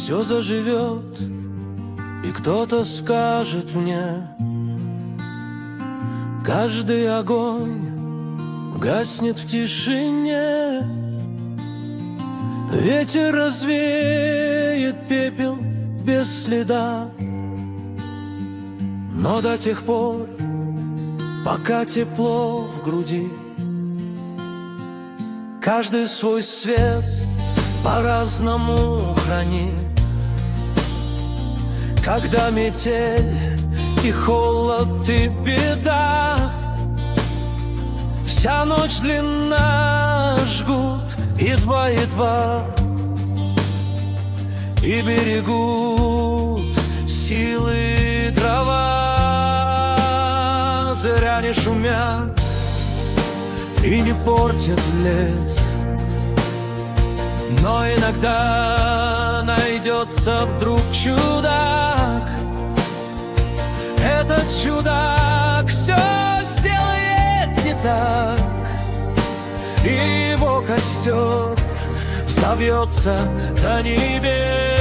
все заживет, и кто-то скажет мне: каждый огонь гаснет в тишине. Ветер развеет пепел без следа, но до тех пор, пока тепло в груди, каждый свой свет по-разному хранит. Когда метель и холод и беда, вся ночь длинна, жгут едва-едва, и берегут силы дрова. Зря не шумят и не портят лес, но иногда найдется вдруг чудак. Этот чудак все сделает не так, и его костер взовьется до небес.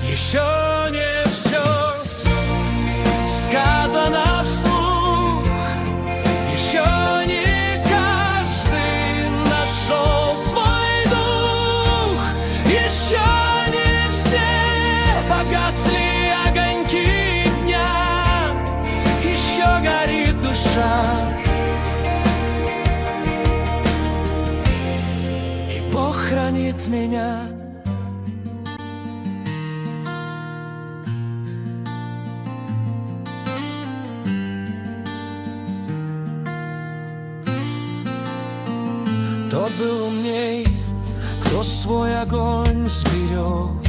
Еще не все сказано вслух, еще не каждый нашел свой дух, еще не все погасли огоньки дня, еще горит душа, и Бог хранит меня. Тот был умней, кто свой огонь сберег.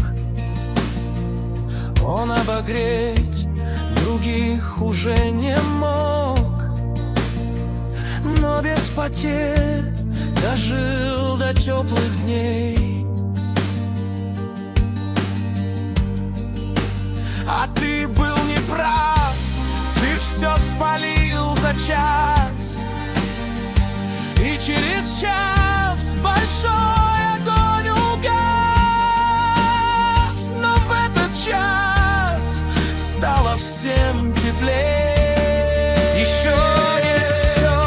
Он обогреть других уже не мог, но без потерь дожил до теплых дней. А ты был неправ, ты все спалил за час, и через час большой огонь угас. Но в этот час стало всем теплее. Еще не все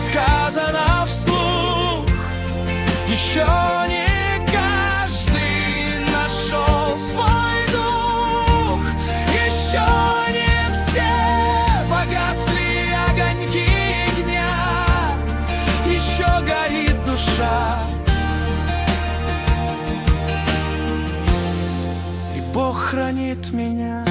сказано вслух, еще не каждый нашел свой дух, еще не все погасли огоньки дня, еще горит душа, и Бог хранит меня.